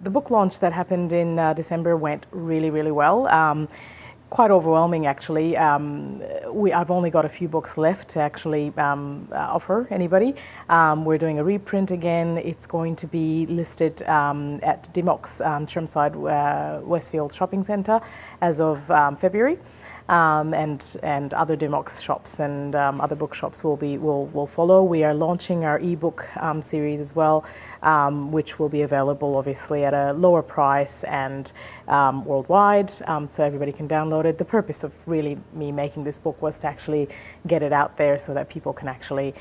the book launch that happened in December went really, really well. Quite overwhelming, actually. I've only got a few books left to actually offer anybody. We're doing a reprint again. It's going to be listed at Dimox, Chermside Westfield Shopping Centre as of February. And other Dimox shops and other bookshops will follow. We are launching our ebook series as well, which will be available obviously at a lower price and worldwide, so everybody can download it. The purpose of really me making this book was to actually get it out there so that people can actually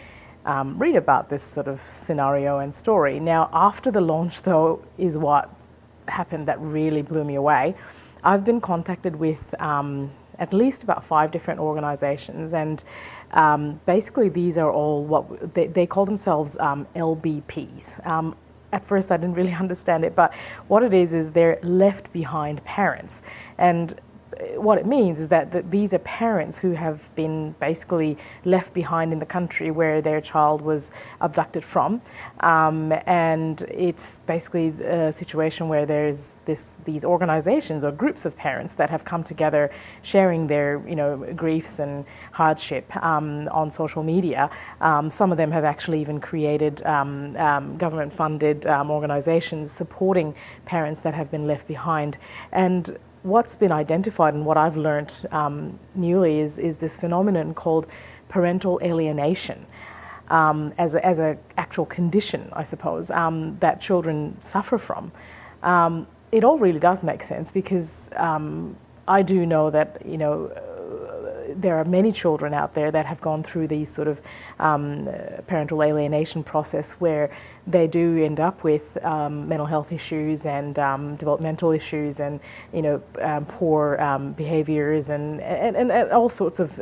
read about this sort of scenario and story. Now, after the launch, though, is what happened that really blew me away. I've been contacted with at least about 5 different organizations, and basically these are all what they call themselves LBPs. At first I didn't really understand it, but what it is they're left behind parents. And what it means is that these are parents who have been basically left behind in the country where their child was abducted from, and it's basically a situation where there's these organizations or groups of parents that have come together, sharing their griefs and hardship on social media. Some of them have actually even created government-funded organizations supporting parents that have been left behind. And what's been identified and what I've learned newly is this phenomenon called parental alienation as a actual condition, I suppose, that children suffer from. It all really does make sense because I do know that there are many children out there that have gone through these sort of parental alienation process where they do end up with mental health issues and developmental issues and poor behaviors and all sorts of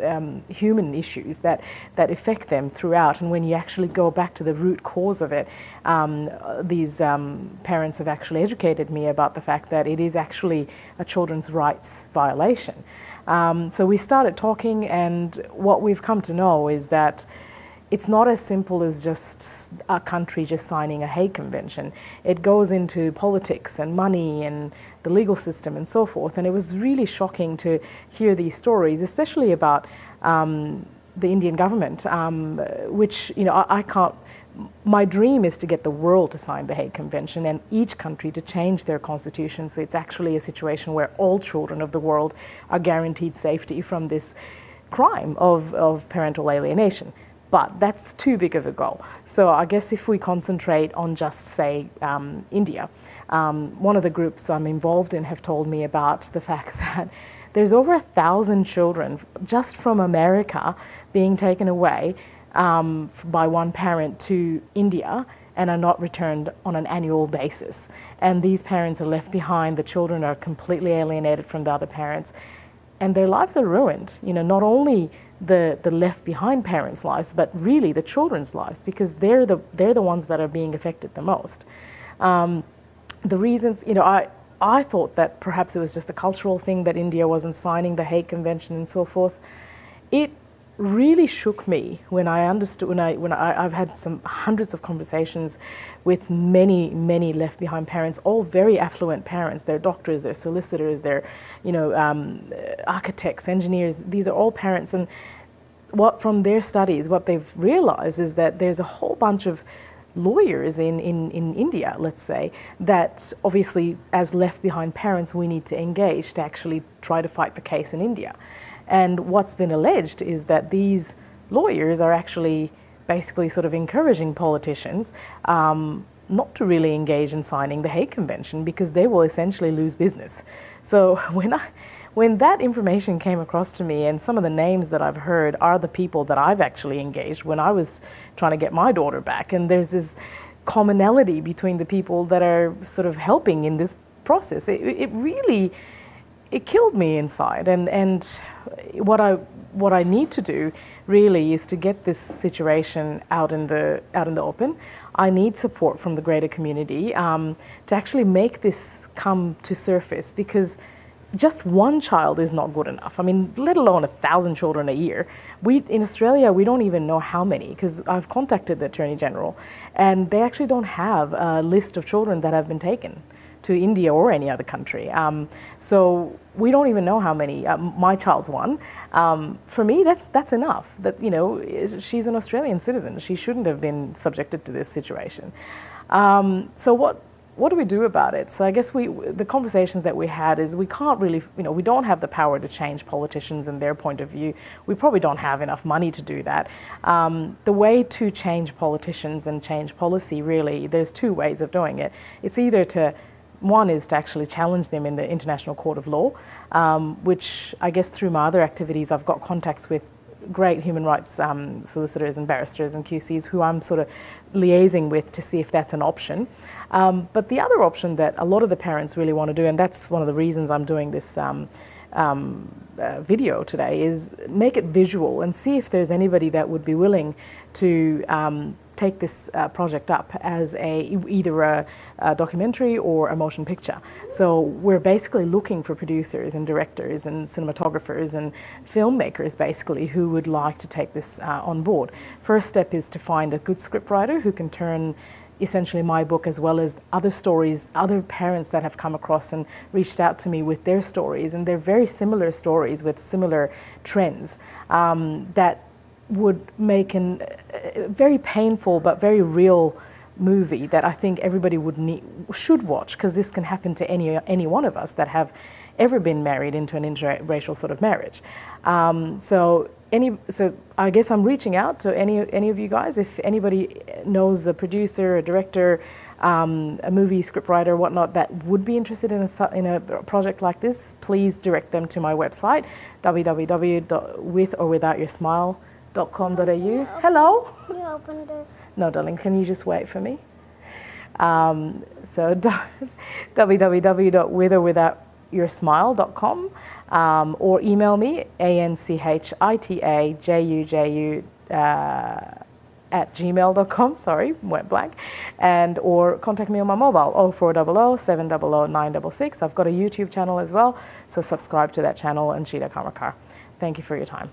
human issues that affect them throughout. And when you actually go back to the root cause of it, these parents have actually educated me about the fact that it is actually a children's rights violation. So we started talking, and what we've come to know is that it's not as simple as just a country just signing a Hague Convention. It goes into politics and money and the legal system and so forth. And it was really shocking to hear these stories, especially about the Indian government, which, I can't. My dream is to get the world to sign the Hague Convention and each country to change their constitution so it's actually a situation where all children of the world are guaranteed safety from this crime of parental alienation. But that's too big of a goal. So I guess if we concentrate on just, say, India, one of the groups I'm involved in have told me about the fact that there's over 1,000 children just from America being taken away by one parent to India and are not returned on an annual basis. And these parents are left behind, the children are completely alienated from the other parents, and their lives are ruined. Not only the left behind parents' lives, but really the children's lives, because they're the ones that are being affected the most. The reasons, I thought that perhaps it was just a cultural thing that India wasn't signing the Hague Convention and so forth. It really shook me when I understood, I've had some hundreds of conversations with many left behind parents, all very affluent parents. They're doctors, they're solicitors, they're architects, engineers. These are all parents, and from their studies, what they've realized is that there's a whole bunch of lawyers in India, let's say, that obviously as left behind parents we need to engage to actually try to fight the case in India. And what's been alleged is that these lawyers are actually basically sort of encouraging politicians not to really engage in signing the Hague Convention because they will essentially lose business. So when that information came across to me, and some of the names that I've heard are the people that I've actually engaged when I was trying to get my daughter back, and there's this commonality between the people that are sort of helping in this process, it really killed me inside. And what I need to do really is to get this situation out in the open. I need support from the greater community to actually make this come to surface, because just one child is not good enough. I mean, let alone 1,000 children a year. In Australia, we don't even know how many, because I've contacted the Attorney General, and they actually don't have a list of children that have been taken to India or any other country. So we don't even know how many. My child's one. For me, that's enough. That, you know, she's an Australian citizen. She shouldn't have been subjected to this situation. So what do we do about it? So I guess the conversations that we had is we can't really, you know, we don't have the power to change politicians and their point of view. We probably don't have enough money to do that. The way to change politicians and change policy, really, there's two ways of doing it. It's either one is to actually challenge them in the International Court of Law, which I guess through my other activities, I've got contacts with great human rights solicitors and barristers and QCs who I'm sort of liaising with to see if that's an option. But the other option that a lot of the parents really want to do, and that's one of the reasons I'm doing this video today, is make it visual and see if there's anybody that would be willing to take this project up as either a documentary or a motion picture. So we're basically looking for producers and directors and cinematographers and filmmakers basically who would like to take this on board. First step is to find a good scriptwriter who can turn essentially my book as well as other stories, other parents that have come across and reached out to me with their stories, and they're very similar stories with similar trends that would make a very painful but very real movie that I think everybody should watch, because this can happen to any one of us that have ever been married into an interracial sort of marriage. So I guess I'm reaching out to any of you guys. If anybody knows a producer, a director, a movie scriptwriter, whatnot, that would be interested in a project like this, please direct them to my website, www.withorwithoutyoursmile.com.au. Hello? Can you open this? No, darling, can you just wait for me? So www.withorwithoutyoursmile.com, or email me, anchitajuju @gmail.com, sorry, went blank, or contact me on my mobile, 0400 700 966. I've got a YouTube channel as well, so subscribe to that channel, and Shida Kamakar. Thank you for your time.